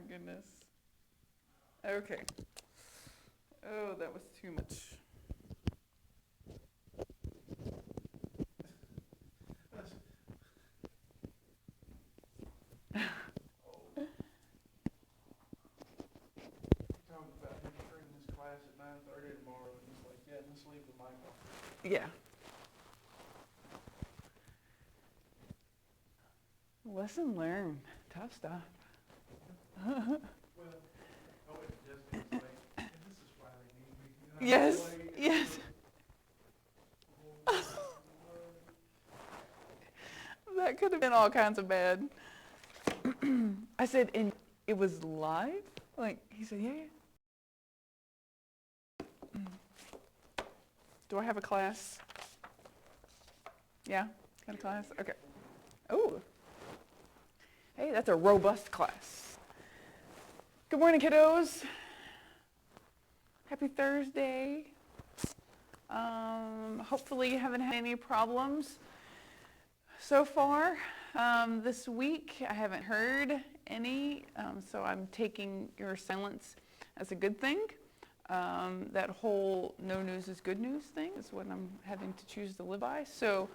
goodness. Okay. Oh, that was too much. Talking about him starting this class at 9:30 tomorrow, and he's like, "Yeah, just leave the mic on." Yeah. Lesson learned. Tough stuff. Well, oh, it just means like, and this is why they need me. And I Yes, was like, yes. That could have been all kinds of bad. I said, and it was live? Like, he said, yeah. Do I have a class? Yeah, got a class? Okay. Oh. Hey, that's a robust class. Good morning, kiddos. Happy Thursday. Hopefully you haven't had any problems so far this week. I haven't heard any, so I'm taking your silence as a good thing. That whole no news is good news thing is what I'm having to choose to live by. So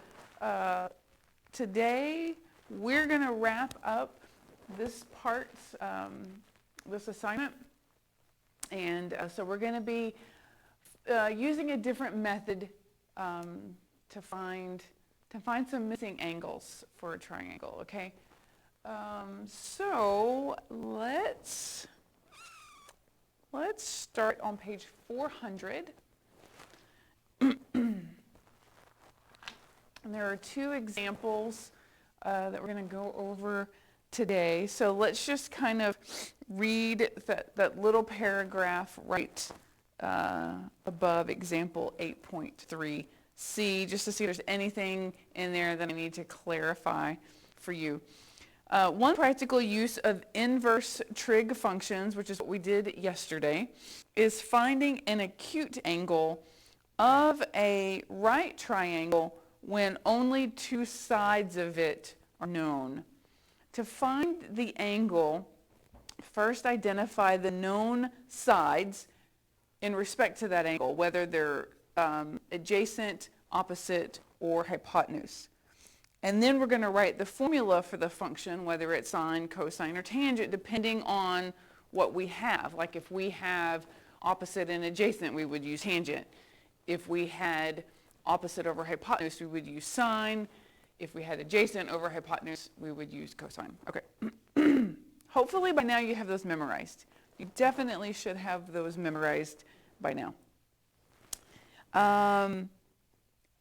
today we're going to wrap up this part, this assignment. And so we're going to be using a different method to find some missing angles for a triangle, okay? So let's start on page 400. And there are two examples that we're going to go over today. So let's just kind of read that little paragraph right above example 8.3c, just to see if there's anything in there that I need to clarify for you. One practical use of inverse trig functions, which is what we did yesterday, is finding an acute angle of a right triangle when only two sides of it are known. To find the angle, first identify the known sides in respect to that angle, whether they're adjacent, opposite, or hypotenuse. And then we're going to write the formula for the function, whether it's sine, cosine, or tangent, depending on what we have. Like if we have opposite and adjacent, we would use tangent. If we had opposite over hypotenuse, we would use sine. If we had adjacent over hypotenuse, we would use cosine. Okay. Hopefully by now you have those memorized. You definitely should have those memorized by now.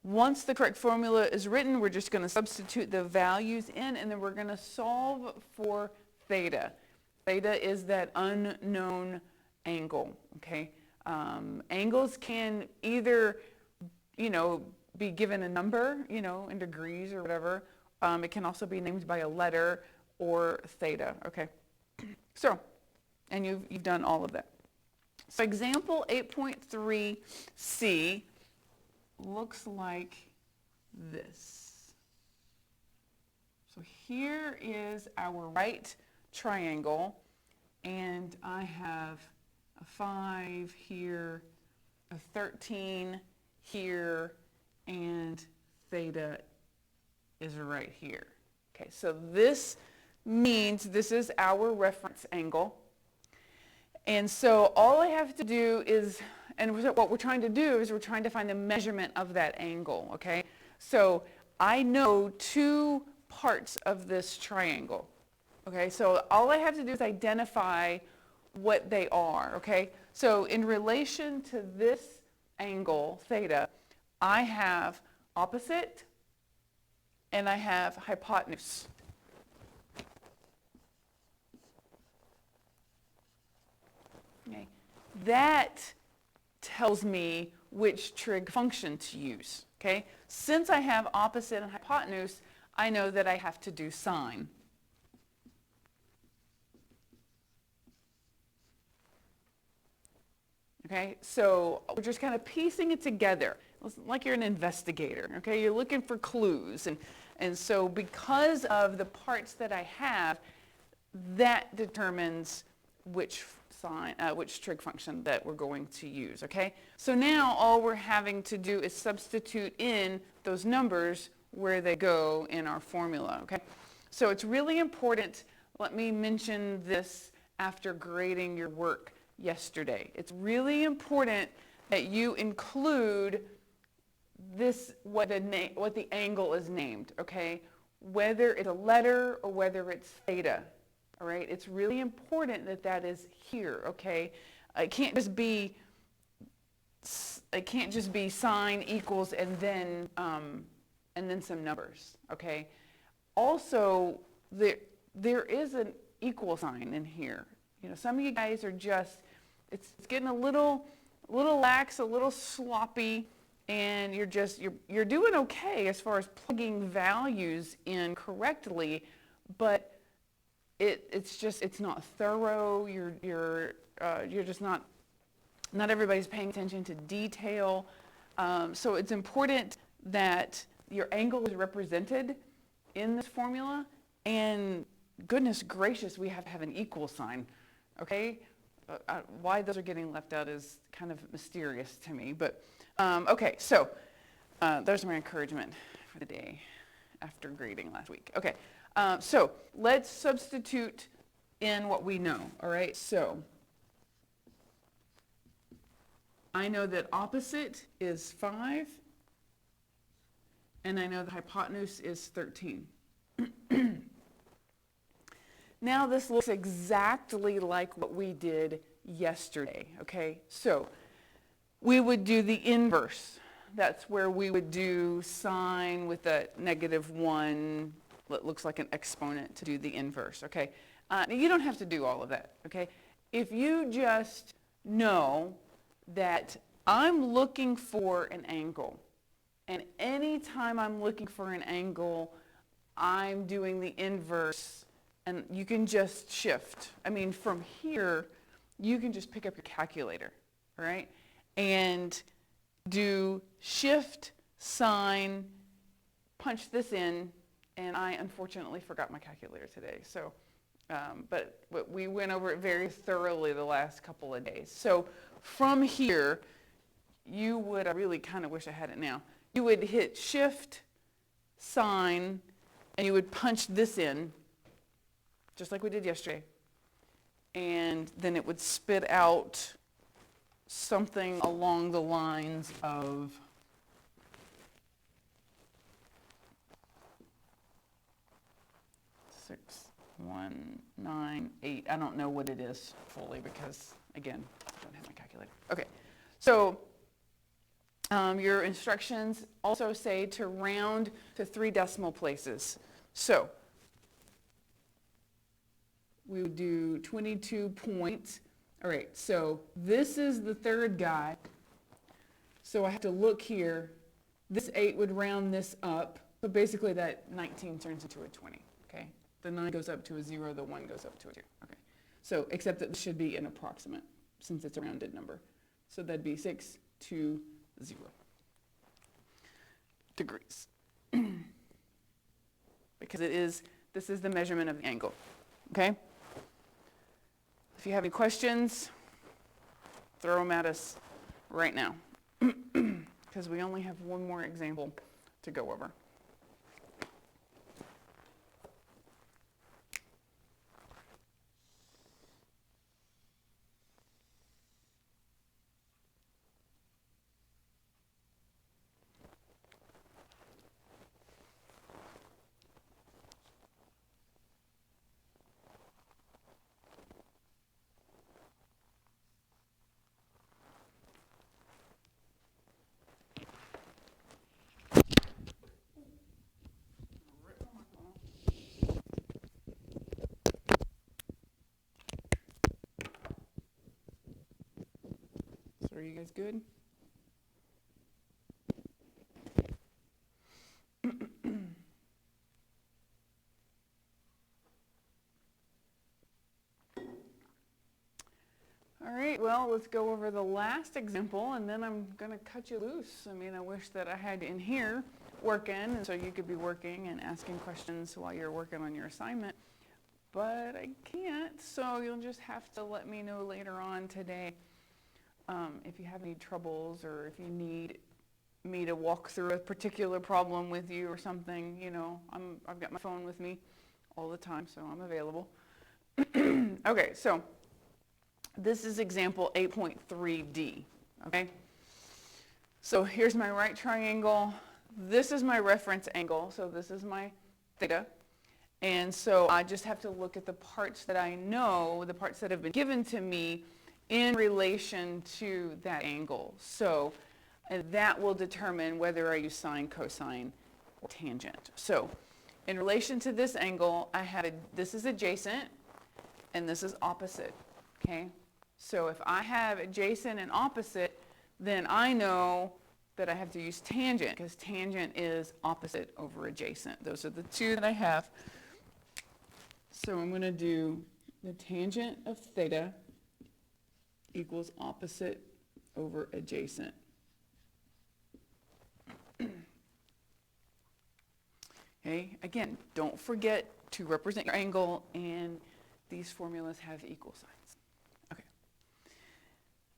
Once the correct formula is written, we're just going to substitute the values in, and then we're going to solve for theta. Theta is that unknown angle, okay? Angles can either, be given a number, in degrees or whatever. It can also be named by a letter or theta, okay? So, and you've done all of that. So example 8.3c looks like this. So here is our right triangle, and I have a 5 here, a 13 here, and theta is right here. Okay, so this means this is our reference angle. And so all I have to do is, and what we're trying to do is we're trying to find the measurement of that angle, okay? So I know two parts of this triangle, okay? So all I have to do is identify what they are, okay? So in relation to this angle, theta, I have opposite and I have hypotenuse. Okay. That tells me which trig function to use, okay? Since I have opposite and hypotenuse, I know that I have to do sine. Okay, so we're just kind of piecing it together. It's like you're an investigator, okay? You're looking for clues. And so because of the parts that I have, that determines which trig function that we're going to use, okay? So now all we're having to do is substitute in those numbers where they go in our formula, okay? So it's really important, let me mention this after grading your work yesterday. It's really important that you include this, what the angle is named, okay? Whether it's a letter or whether it's theta, all right? It's really important that that is here, okay? It can't just be sine equals and then some numbers, okay? Also, there is an equal sign in here. You know, some of you guys are just, it's getting a little lax, a little sloppy, and you're doing okay as far as plugging values in correctly, but it's not thorough. You're just not everybody's paying attention to detail. So it's important that your angle is represented in this formula, and goodness gracious, we have to have an equal sign, okay? Why those are getting left out is kind of mysterious to me, but okay, so there's my encouragement for the day after grading last week. Okay, so let's substitute in what we know, all right? So I know that opposite is 5, and I know the hypotenuse is 13. Now this looks exactly like what we did yesterday, okay? So we would do the inverse. That's where we would do sine with a -1 that looks like an exponent to do the inverse, okay? You don't have to do all of that, okay? If you just know that I'm looking for an angle, and anytime I'm looking for an angle, I'm doing the inverse, and you can just shift. I mean, from here, you can just pick up your calculator, all right? And do shift, sine, punch this in, and I unfortunately forgot my calculator today. So, but we went over it very thoroughly the last couple of days. So from here, you would, I really kind of wish I had it now, you would hit shift, sine, and you would punch this in, just like we did yesterday. And then it would spit out something along the lines of six, 1, 9, 8. I don't know what it is fully because, again, I don't have my calculator. Okay, so your instructions also say to round to 3 decimal places. So we would do 22 points. All right, so this is the third guy. So I have to look here. This 8 would round this up. So basically that 19 turns into a 20, okay? The 9 goes up to a 0, the 1 goes up to a 2, okay? So except that this should be an approximate since it's a rounded number. So that'd be 620 degrees. Because this is the measurement of the angle, okay? If you have any questions, throw them at us right now, because we only have one more example to go over. So are you guys good? All right, well, let's go over the last example, and then I'm going to cut you loose. I mean, I wish that I had you in here working, and so you could be working and asking questions while you're working on your assignment. but I can't, so you'll just have to let me know later on today if you have any troubles or if you need me to walk through a particular problem with you or something. You know, I've got my phone with me all the time, so I'm available. Okay, so this is example 8.3D, okay? So here's my right triangle. This is my reference angle, so this is my theta. And so I just have to look at the parts that I know, the parts that have been given to me in relation to that angle. So and that will determine whether I use sine, cosine, or tangent. So in relation to this angle, this is adjacent and this is opposite, okay? So if I have adjacent and opposite, then I know that I have to use tangent because tangent is opposite over adjacent. Those are the two that I have. So I'm going to do the tangent of theta equals opposite over adjacent. Okay, again, don't forget to represent your angle, and these formulas have equal signs. Okay.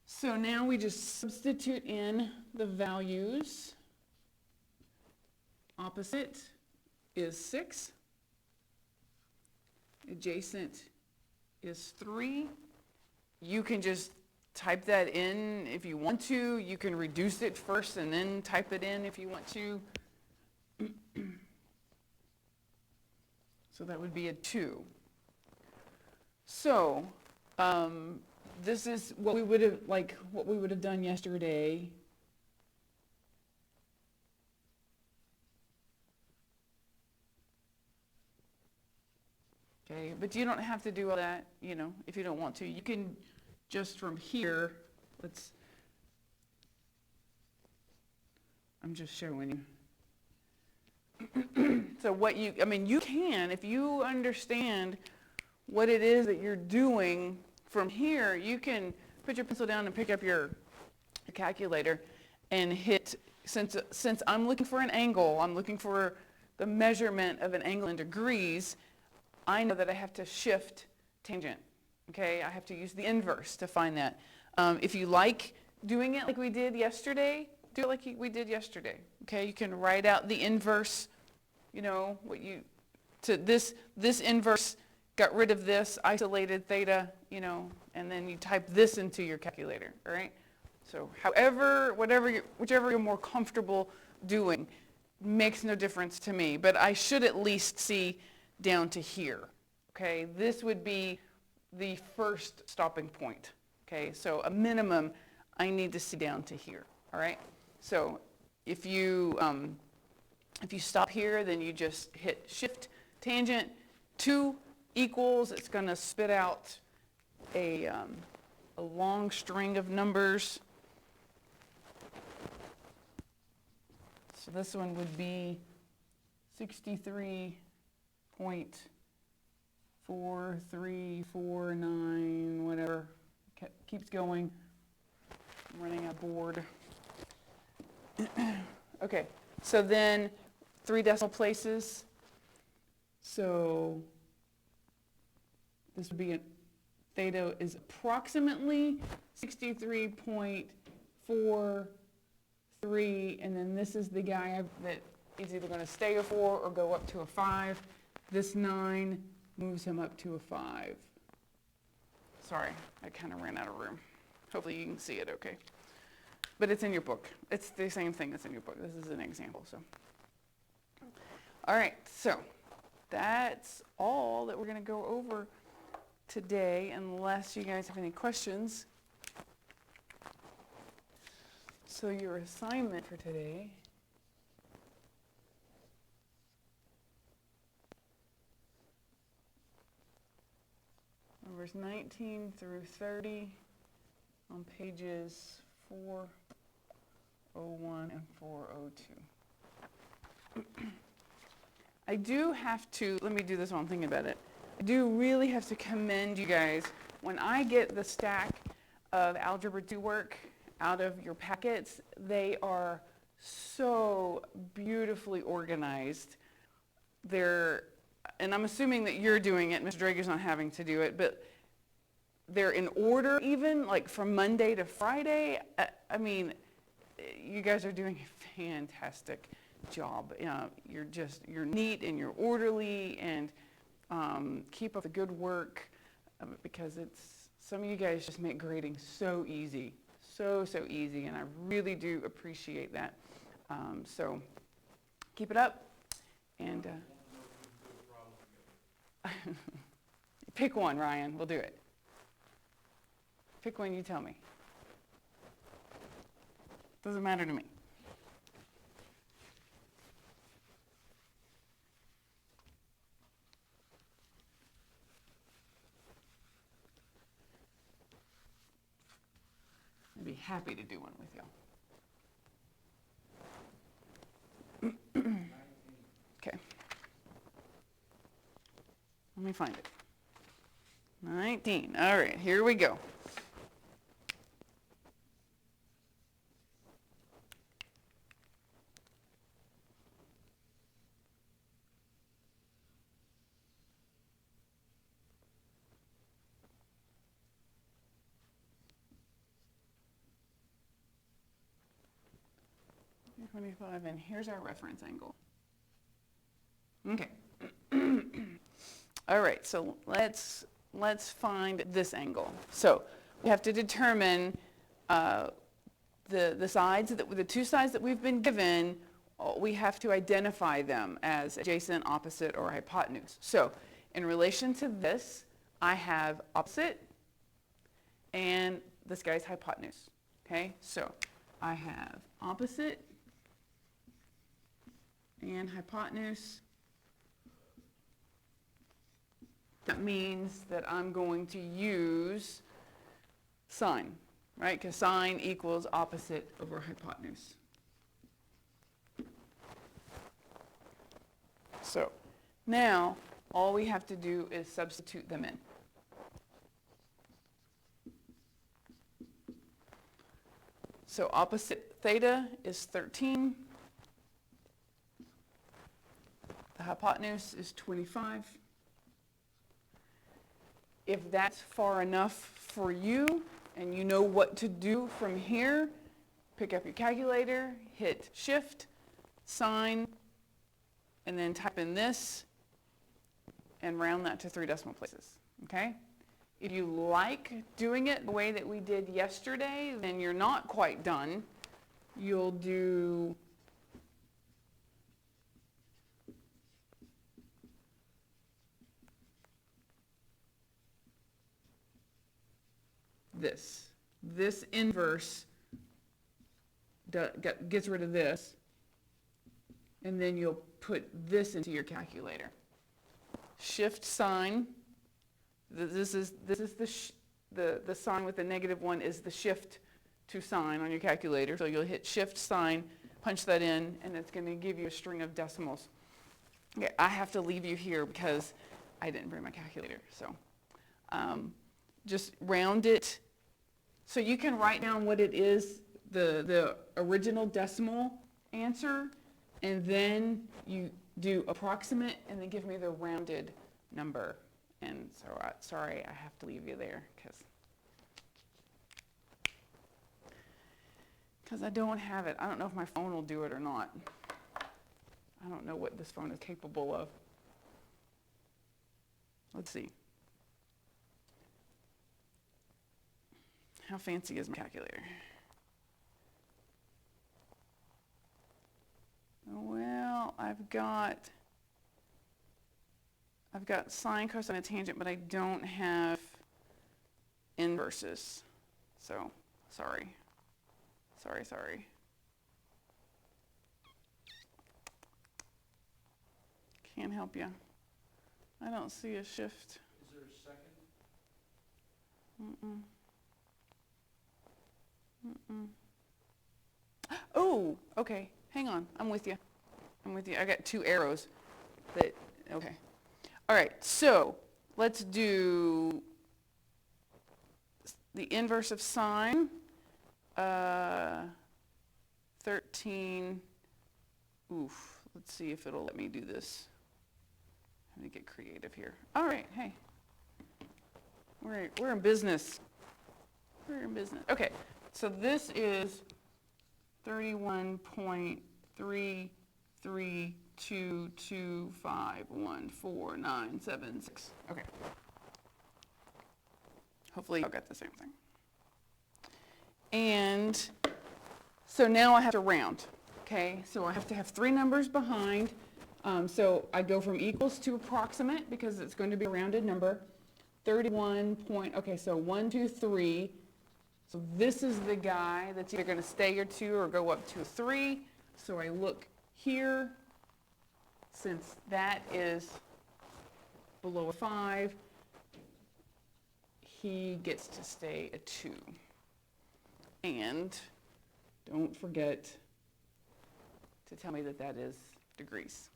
So now we just substitute in the values. Opposite is 6. Adjacent is 3. You can just type that in if you want to. You can reduce it first and then type it in if you want to. So that would be a 2. So this is what we would have done yesterday. Okay, but you don't have to do all that, you know, if you don't want to. You can just from here, I'm just showing you. So you can, if you understand what it is that you're doing from here, you can put your pencil down and pick up your calculator and hit, since I'm looking for an angle, I'm looking for the measurement of an angle in degrees, I know that I have to shift tangent, okay? I have to use the inverse to find that. If you like doing it like we did yesterday, do it like we did yesterday, okay? You can write out the inverse, you know, this inverse got rid of this, isolated theta, you know, and then you type this into your calculator, all right? So whichever you're more comfortable doing, makes no difference to me, but I should at least see down to here, okay? This would be the first stopping point, okay? So a minimum, I need to see down to here, all right? So if you stop here, then you just hit shift tangent 2 equals, it's going to spit out a long string of numbers. So this one would be 63.4349, whatever. Keeps going. I'm running out of board. Okay, so then 3 decimal places. So this would be theta is approximately 63.43, and then this is the guy that is either going to stay a 4 or go up to a 5. This 9 moves him up to a 5. Sorry, I kind of ran out of room. Hopefully you can see it okay. But it's in your book. It's the same thing that's in your book. This is an example. So, all right, so that's all that we're going to go over today, unless you guys have any questions. So your assignment for today numbers 19 through 30 on pages 401 and 402. I do have to, let me do this while I'm thinking about it. I do really have to commend you guys. When I get the stack of Algebra 2 work out of your packets, they are so beautifully organized. They're and I'm assuming that you're doing it, Mr. Drager's not having to do it, but they're in order even, like from Monday to Friday. I mean, you guys are doing a fantastic job. You're neat and you're orderly, and keep up the good work, because some of you guys just make grading so easy, so easy, and I really do appreciate that. So keep it up, and pick one, Ryan. We'll do it. Pick one, you tell me. Doesn't matter to me. I'd be happy to do one with you. Okay. Let me find it. 19. All right, here we go. And here's our reference angle. Okay. All right, so let's find this angle. So we have to determine the sides, the two sides that we've been given. We have to identify them as adjacent, opposite, or hypotenuse. So in relation to this, I have opposite, and this guy's hypotenuse. Okay, so I have opposite and hypotenuse. That means that I'm going to use sine, right? Because sine equals opposite over hypotenuse. So now all we have to do is substitute them in. So opposite theta is 13. The hypotenuse is 25. If that's far enough for you and you know what to do from here, pick up your calculator, hit shift, sine, and then type in this and round that to 3 decimal places, okay? If you like doing it the way that we did yesterday, then you're not quite done. You'll do this. This inverse gets rid of this, and then you'll put this into your calculator. Shift sine. This is the sign with the -1 is the shift to sine on your calculator. So you'll hit shift sine, punch that in, and it's going to give you a string of decimals. Okay, I have to leave you here because I didn't bring my calculator. So just round it. So you can write down what it is, the original decimal answer, and then you do approximate, and then give me the rounded number. And so, sorry, I have to leave you there because I don't have it. I don't know if my phone will do it or not. I don't know what this phone is capable of. Let's see. How fancy is my calculator? Well, I've got sine, cosine, and tangent, but I don't have inverses. So, sorry. Can't help you. I don't see a shift. Is there a second? Oh, okay. Hang on. I'm with you. I got 2 arrows. Okay. All right. So let's do the inverse of sine. 13. Oof. Let's see if it'll let me do this. Let me get creative here. All right, hey. We're in business. We're in business. Okay, so this is 31.332251497.6. Okay. Hopefully y'all got the same thing. And so now I have to round. Okay, so I have to have three numbers behind. So I go from equals to approximate because it's going to be a rounded number. 31 point, okay, so 1, 2, 3. So this is the guy that's either going to stay at 2 or go up to a 3. So I look here. Since that is below a 5, he gets to stay at 2. And don't forget to tell me that that is degrees.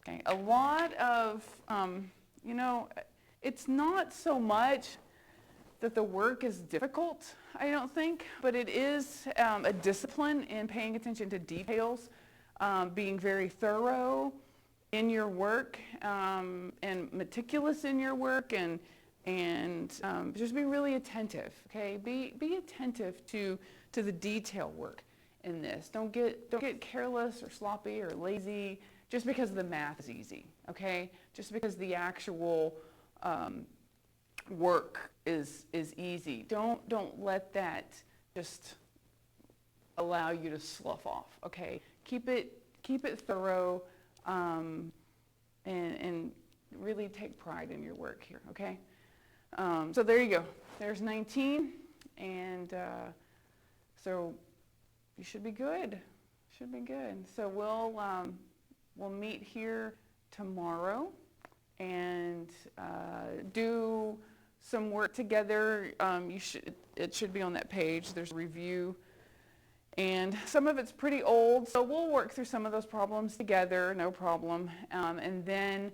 Okay, a lot of, it's not so much that the work is difficult, I don't think, but it is a discipline in paying attention to details, being very thorough in your work, and meticulous in your work, and just be really attentive. Okay, be attentive to the detail work in this. Don't get careless or sloppy or lazy just because the math is easy. Okay, just because the actual work is easy. Don't let that just allow you to slough off. Okay, keep it thorough, and really take pride in your work here. Okay, so there you go. There's 19, and so you should be good. Should be good. So we'll meet here tomorrow and do some work together. It should be on that page. There's a review, and some of it's pretty old, so we'll work through some of those problems together, no problem. And then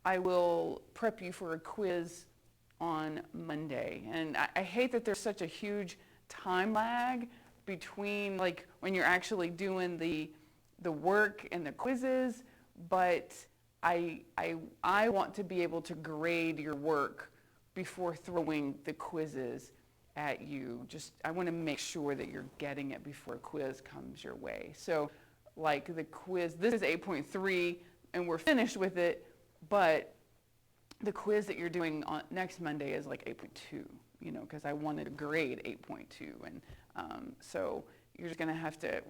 I will prep you for a quiz on Monday. And I hate that there's such a huge time lag between like when you're actually doing the work and the quizzes, but I want to be able to grade your work before throwing the quizzes at you. I want to make sure that you're getting it before a quiz comes your way. So like the quiz, this is 8.3 and we're finished with it, but the quiz that you're doing on next Monday is like 8.2, because I wanted to grade 8.2. And so you're just going to have to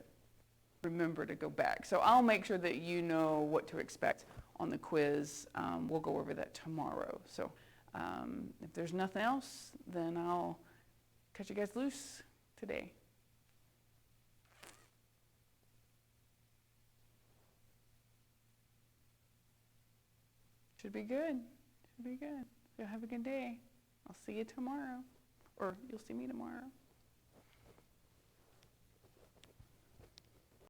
remember to go back. So I'll make sure that you know what to expect on the quiz. We'll go over that tomorrow. So if there's nothing else, then I'll cut you guys loose today. Should be good. Should be good. So have a good day. I'll see you tomorrow. Or you'll see me tomorrow.